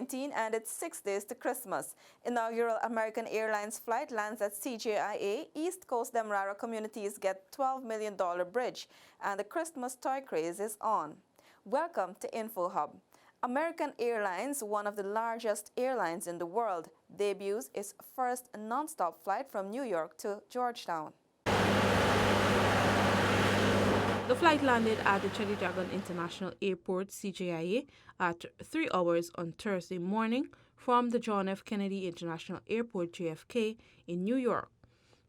COVID-19 and its 6 days to Christmas. Inaugural American Airlines flight lands at CJIA. East Coast Demerara communities get $12 million bridge, and the Christmas toy craze is on. Welcome to InfoHub. American Airlines, one of the largest airlines in the world, debuts its first non-stop flight from New York to Georgetown. The flight landed at the Cherry Dragon International Airport, CJIA, at 3 hours on Thursday morning from the John F. Kennedy International Airport, JFK, in New York.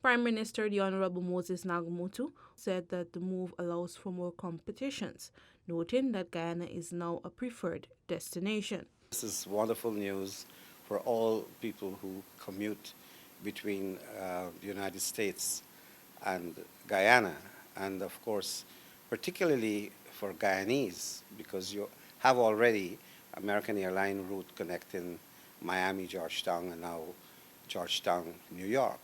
Prime Minister the Honorable Moses Nagamootoo said that the move allows for more competitions, noting that Guyana is now a preferred destination. This is wonderful news for all people who commute between the United States and Guyana, and of course, particularly for Guyanese, because you have already American airline route connecting Miami, Georgetown, and now Georgetown, New York.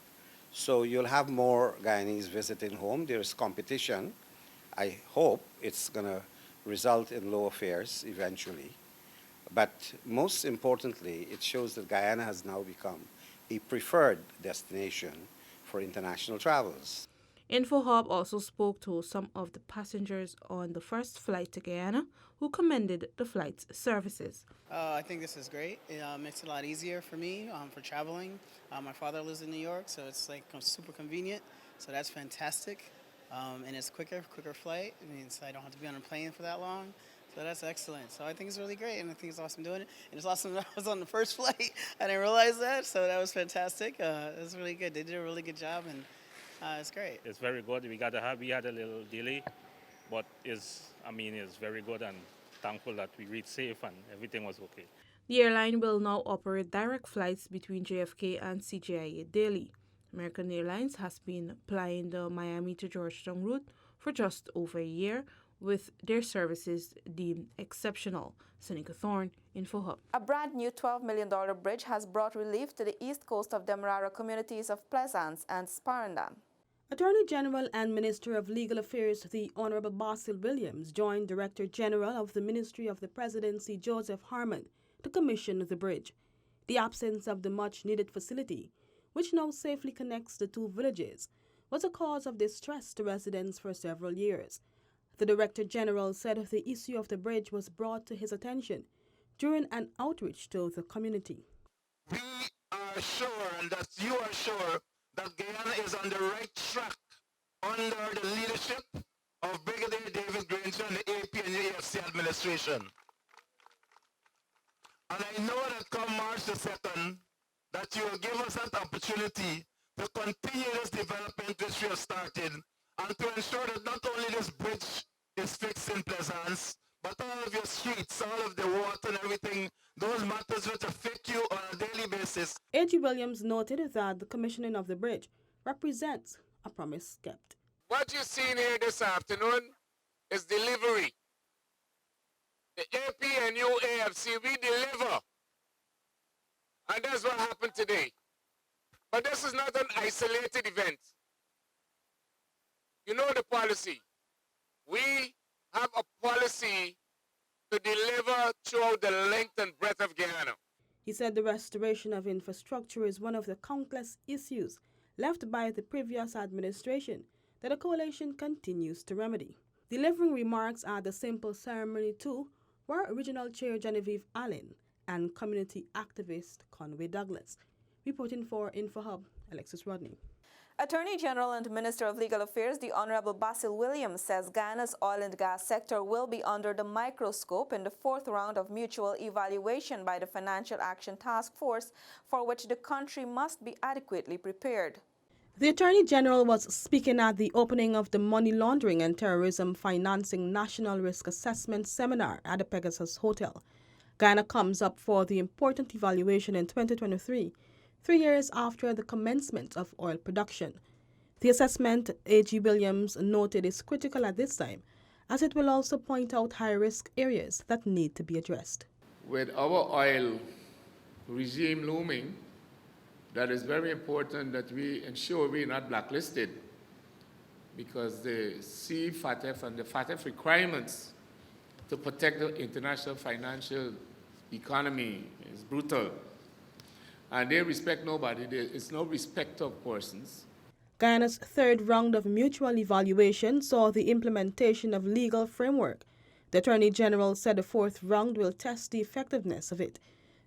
So you'll have more Guyanese visiting home. There's competition. I hope it's going to result in lower fares eventually. But most importantly, it shows that Guyana has now become a preferred destination for international travelers. InfoHub also spoke to some of the passengers on the first flight to Guyana who commended the flight's services. I think this is great. It makes it a lot easier for me for traveling. My father lives in New York, so it's like super convenient. So that's fantastic. And it's quicker flight. It means I don't have to be on a plane for that long. So that's excellent. So I think it's really great, and I think it's awesome doing it. And it's awesome that I was on the first flight. I didn't realize that, so that was fantastic. It was really good. They did a really good job, and it's great. It's very good. We had a little delay, but it's very good, and thankful that we reached safe and everything was okay. The airline will now operate direct flights between JFK and CJIA daily. American Airlines has been plying the Miami to Georgetown route for just over a year, with their services deemed exceptional. Seneca Thorne, InfoHub. A brand new $12 million bridge has brought relief to the east coast of Demerara communities of Plaisance and Sparendam. Attorney General and Minister of Legal Affairs, the Honorable Basil Williams, joined Director General of the Ministry of the Presidency, Joseph Harmon, to commission the bridge. The absence of the much-needed facility, which now safely connects the two villages, was a cause of distress to residents for several years. The Director General said the issue of the bridge was brought to his attention during an outreach to the community. We are sure, and that you are sure, that Guyana is on the right track under the leadership of Brigadier David Granger and the AP and the AFC administration. And I know that come March the 2nd, that you will give us that opportunity to continue this development which we have started, and to ensure that not only this bridge is fixed in Plaisance, but all of your streets, all of the water and everything, those matters which affect you on a daily basis. A.G. Williams noted that the commissioning of the bridge represents a promise kept. What you've seen here this afternoon is delivery. The AP and UAFC, we deliver. And that's what happened today. But this is not an isolated event. You know the policy. We have a policy to deliver throughout the length and breadth of Guyana. He said the restoration of infrastructure is one of the countless issues left by the previous administration that the coalition continues to remedy. Delivering remarks at the simple ceremony too were Regional Chair Genevieve Allen and community activist Conway Douglas. Reporting for InfoHub, Alexis Rodney. Attorney General and Minister of Legal Affairs, the Honorable Basil Williams, says Guyana's oil and gas sector will be under the microscope in the 4th round of mutual evaluation by the Financial Action Task Force, for which the country must be adequately prepared. The Attorney General was speaking at the opening of the Money Laundering and Terrorism Financing National Risk Assessment Seminar at the Pegasus Hotel. Guyana comes up for the important evaluation in 2023, 3 years after the commencement of oil production. The assessment, A.G. Williams noted, is critical at this time, as it will also point out high-risk areas that need to be addressed. With our oil regime looming, that is very important that we ensure we're not blacklisted, because the CFATF and the FATF requirements to protect the international financial economy is brutal. And they respect nobody. It's no respect of persons. Guyana's third round of mutual evaluation saw the implementation of legal framework. The Attorney General said the fourth round will test the effectiveness of it.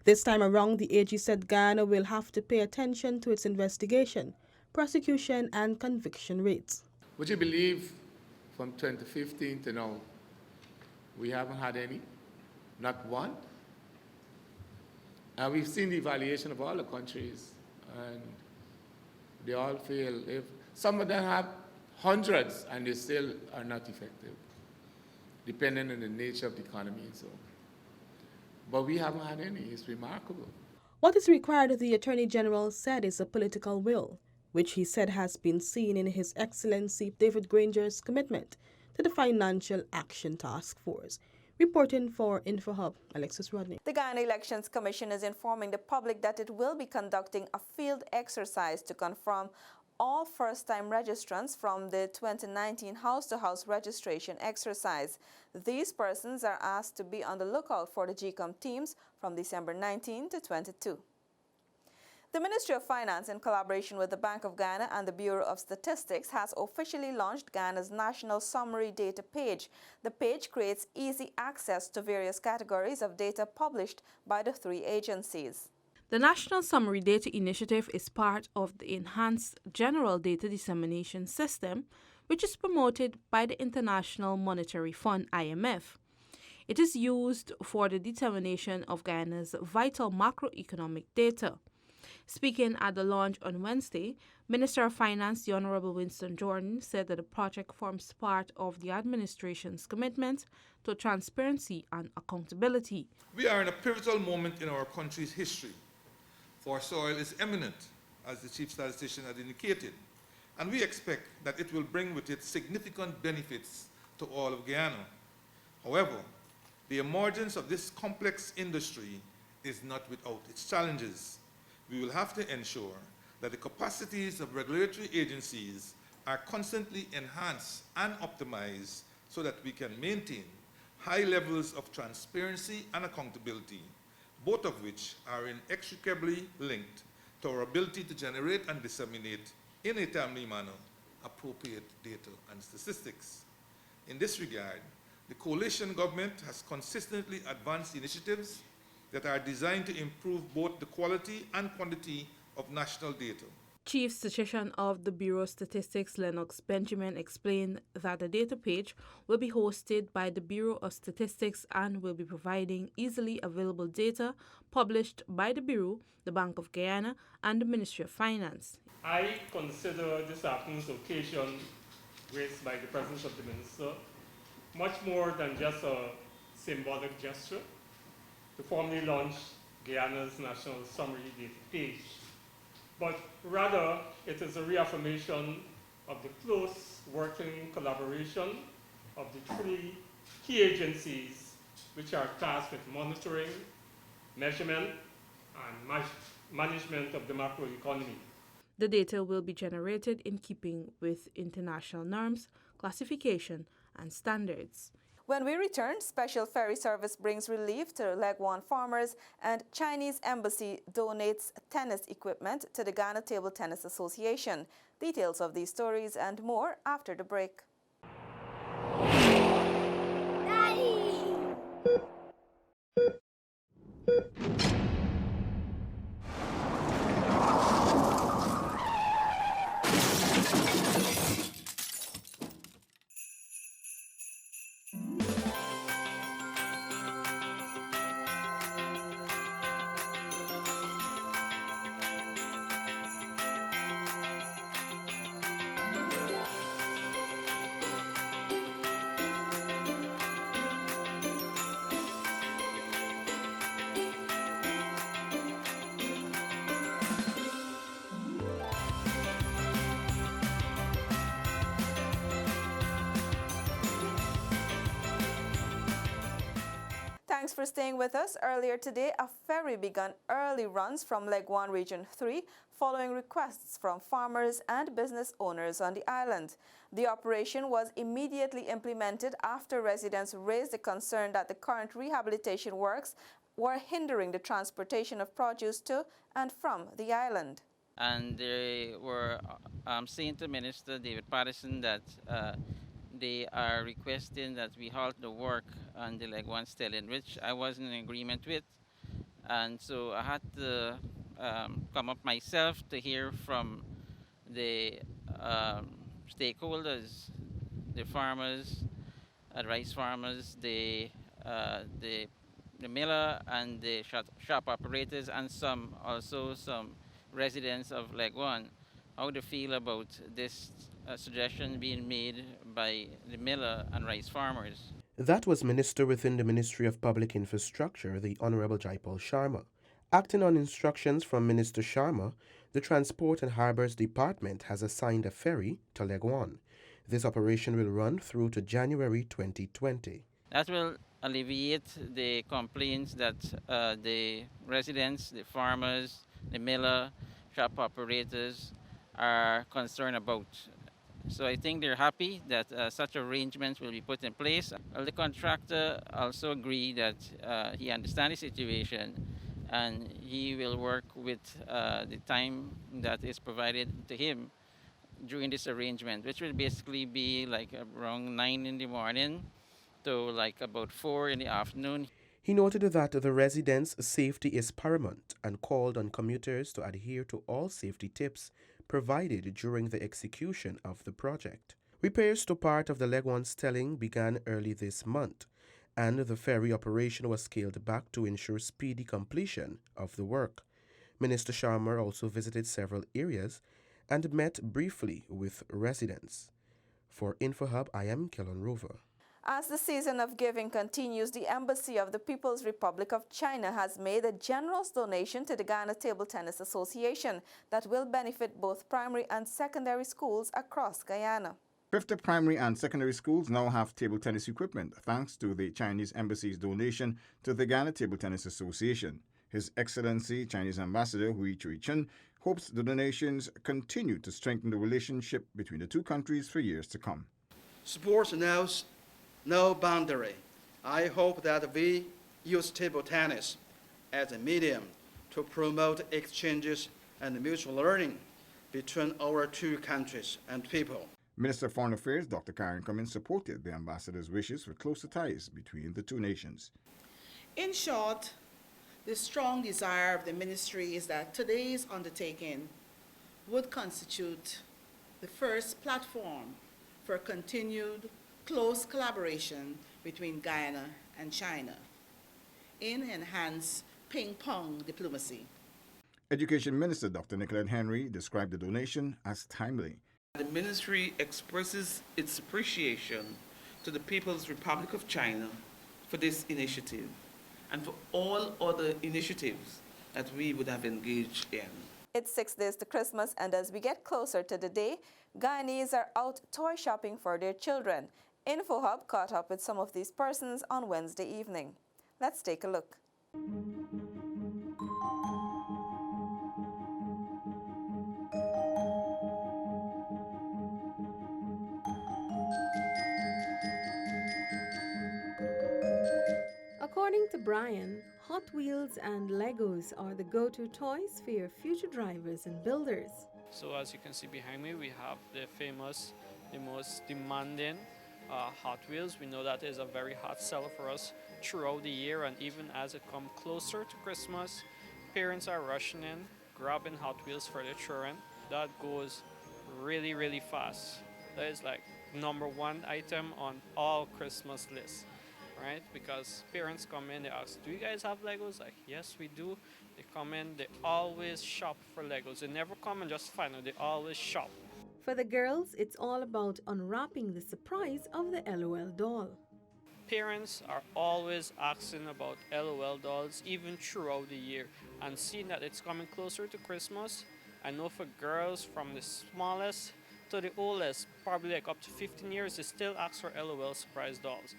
This time around, the AG said Guyana will have to pay attention to its investigation, prosecution, and conviction rates. Would you believe from 2015 to now, we haven't had any? Not one? And we've seen the evaluation of all the countries, and they all fail. If some of them have hundreds, and they still are not effective, depending on the nature of the economy and so on. But we haven't had any. It's remarkable. What is required, the Attorney General said, is a political will, which he said has been seen in His Excellency David Granger's commitment to the Financial Action Task Force. Reporting for InfoHub, Alexis Rodney. The Guyana Elections Commission is informing the public that it will be conducting a field exercise to confirm all first-time registrants from the 2019 house-to-house registration exercise. These persons are asked to be on the lookout for the GCOM teams from December 19 to 22. The Ministry of Finance, in collaboration with the Bank of Guyana and the Bureau of Statistics, has officially launched Guyana's National Summary Data page. The page creates easy access to various categories of data published by the three agencies. The National Summary Data Initiative is part of the Enhanced General Data Dissemination System, which is promoted by the International Monetary Fund, IMF. It is used for the determination of Guyana's vital macroeconomic data. Speaking at the launch on Wednesday, Minister of Finance, the Honorable Winston Jordan, said that the project forms part of the administration's commitment to transparency and accountability. We are in a pivotal moment in our country's history, for soil is eminent, as the Chief Statistician had indicated, and we expect that it will bring with it significant benefits to all of Guyana. However, the emergence of this complex industry is not without its challenges. We will have to ensure that the capacities of regulatory agencies are constantly enhanced and optimized so that we can maintain high levels of transparency and accountability, both of which are inextricably linked to our ability to generate and disseminate in a timely manner appropriate data and statistics. In this regard, the coalition government has consistently advanced initiatives that are designed to improve both the quality and quantity of national data. Chief Statistician of the Bureau of Statistics, Lennox Benjamin, explained that the data page will be hosted by the Bureau of Statistics and will be providing easily available data published by the Bureau, the Bank of Guyana, and the Ministry of Finance. I consider this afternoon's occasion, graced by the presence of the Minister, much more than just a symbolic gesture to formally launch Guyana's National Summary Data page, but rather it is a reaffirmation of the close working collaboration of the three key agencies which are tasked with monitoring, measurement, and management of the macroeconomy. The data will be generated in keeping with international norms, classification, and standards. When we return, special ferry service brings relief to Legwan farmers, and Chinese embassy donates tennis equipment to the Ghana Table Tennis Association. Details of these stories and more after the break. Thanks for staying with us. Earlier today, a ferry began early runs from Legwan Region 3 following requests from farmers and business owners on the island. The operation was immediately implemented after residents raised the concern that the current rehabilitation works were hindering the transportation of produce to and from the island. And they were saying to Minister David Patterson that they are requesting that we halt the work on the leg one stelling, which I wasn't in agreement with. And so I had to come up myself to hear from the stakeholders, the farmers, rice farmers, the miller and the shop operators, and some residents of Leg One, how they feel about this suggestion being made by the miller and rice farmers. That was Minister within the Ministry of Public Infrastructure, the Honorable Jaipal Sharma. Acting on instructions from Minister Sharma, the Transport and Harbors Department has assigned a ferry to Leg One. This operation will run through to January 2020. That will alleviate the complaints that the residents, the farmers, the miller, shop operators are concerned about. So I think they're happy that such arrangements will be put in place. The contractor also agreed that he understands the situation and he will work with the time that is provided to him during this arrangement, which will basically be like around 9 in the morning to like about 4 in the afternoon. He noted that the residents' safety is paramount and called on commuters to adhere to all safety tips provided during the execution of the project. Repairs to part of the Leg One stelling began early this month, and the ferry operation was scaled back to ensure speedy completion of the work. Minister Sharma also visited several areas and met briefly with residents. For InfoHub, I am Kellen Rover. As the season of giving continues, the Embassy of the People's Republic of China has made a generous donation to the Guyana Table Tennis Association that will benefit both primary and secondary schools across Guyana. 50 primary and secondary schools now have table tennis equipment thanks to the Chinese Embassy's donation to the Guyana Table Tennis Association. His Excellency Chinese Ambassador Hui Chui-Chun hopes the donations continue to strengthen the relationship between the two countries for years to come. Sports knows no boundary. I hope that we use table tennis as a medium to promote exchanges and mutual learning between our two countries and people. Minister of Foreign Affairs Dr. Karen Cummins supported the ambassador's wishes for closer ties between the two nations. In short, the strong desire of the ministry is that today's undertaking would constitute the first platform for continued close collaboration between Guyana and China in enhanced ping-pong diplomacy. Education Minister Dr. Nicolette Henry described the donation as timely. The ministry expresses its appreciation to the People's Republic of China for this initiative and for all other initiatives that we would have engaged in. It's 6 days to Christmas, and as we get closer to the day, Guyanese are out toy shopping for their children. InfoHub caught up with some of these persons on Wednesday evening. Let's take a look. According to Brian, Hot Wheels and Legos are the go-to toys for your future drivers and builders. So as you can see behind me, we have the famous, the most demanding Hot Wheels. We know that is a very hot seller for us throughout the year, and even as it comes closer to Christmas, parents are rushing in, grabbing Hot Wheels for their children. That goes really, really fast. That is like #1 item on all Christmas lists, right? Because parents come in, they ask, do you guys have Legos? Like, yes, we do. They come in, they always shop for Legos. They never come and just find it, they always shop. For the girls, it's all about unwrapping the surprise of the LOL doll. Parents are always asking about LOL dolls even throughout the year, and seeing that it's coming closer to Christmas, I know for girls from the smallest to the oldest, probably like up to 15 years, they still ask for LOL surprise dolls.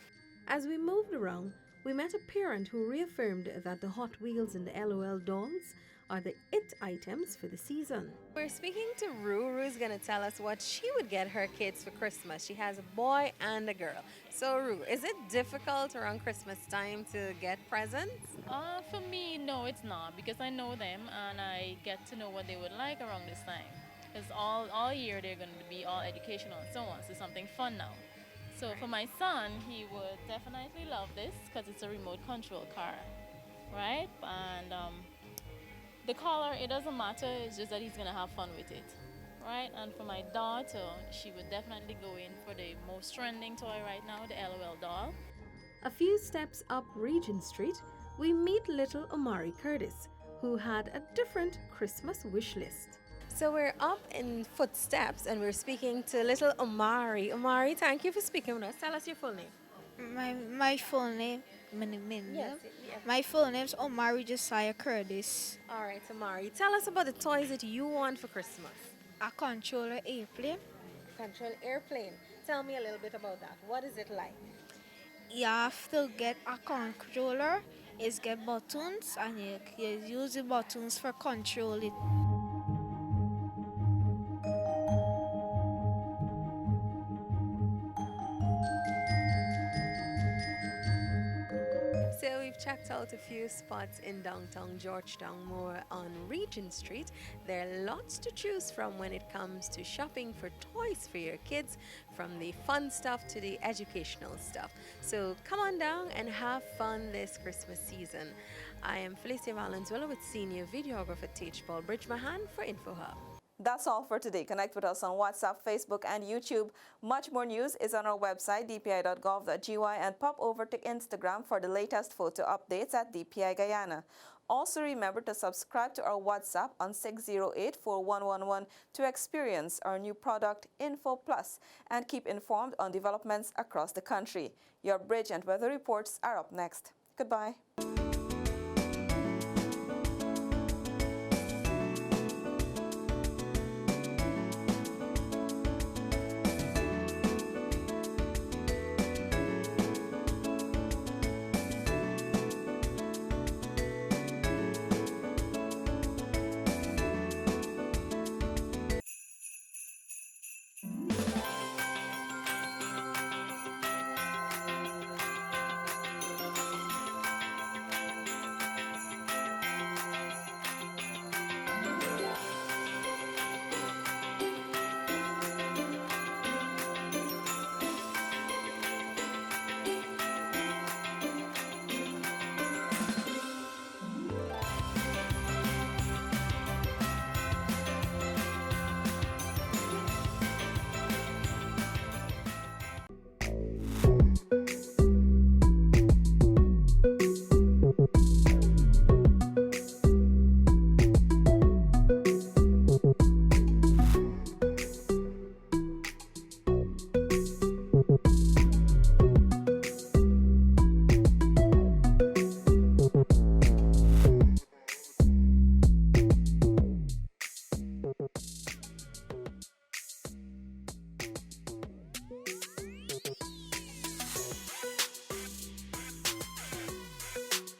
As we moved around, we met a parent who reaffirmed that the Hot Wheels and the LOL dolls are the it items for the season. We're speaking to Rue. Rue's going to tell us what she would get her kids for Christmas. She has a boy and a girl. So Rue, is it difficult around Christmas time to get presents? For me, no, it's not, because I know them and I get to know what they would like around this time. Because all year they're going to be all educational and so on, so something fun now. So for my son, he would definitely love this because it's a remote control car, right? And the color, it doesn't matter, it's just that he's going to have fun with it, right? And for my daughter, she would definitely go in for the most trending toy right now, the LOL doll. A few steps up Regent Street, we meet little Omari Curtis, who had a different Christmas wish list. So we're up in footsteps and we're speaking to little Omari. Omari, thank you for speaking with us. Tell us your full name. My full name, Yes. my full name's Omari Josiah Curtis. All right, Omari, tell us about the toys that you want for Christmas. A controller airplane. Control airplane. Tell me a little bit about that. What is it like? You have to get a controller, is get buttons, and you use the buttons for control it. So we've checked out a few spots in downtown Georgetown, more on Regent Street. There are lots to choose from when it comes to shopping for toys for your kids, from the fun stuff to the educational stuff. So come on down and have fun this Christmas season. I am Felicia Valenzuela with senior videographer Paul Bridgemahan for InfoHub. That's all for today. Connect with us on WhatsApp, Facebook, and YouTube. Much more news is on our website, dpi.gov.gy, and pop over to Instagram for the latest photo updates at DPI Guyana. Also remember to subscribe to our WhatsApp on 608-4111 to experience our new product, Info Plus, and keep informed on developments across the country. Your bridge and weather reports are up next. Goodbye.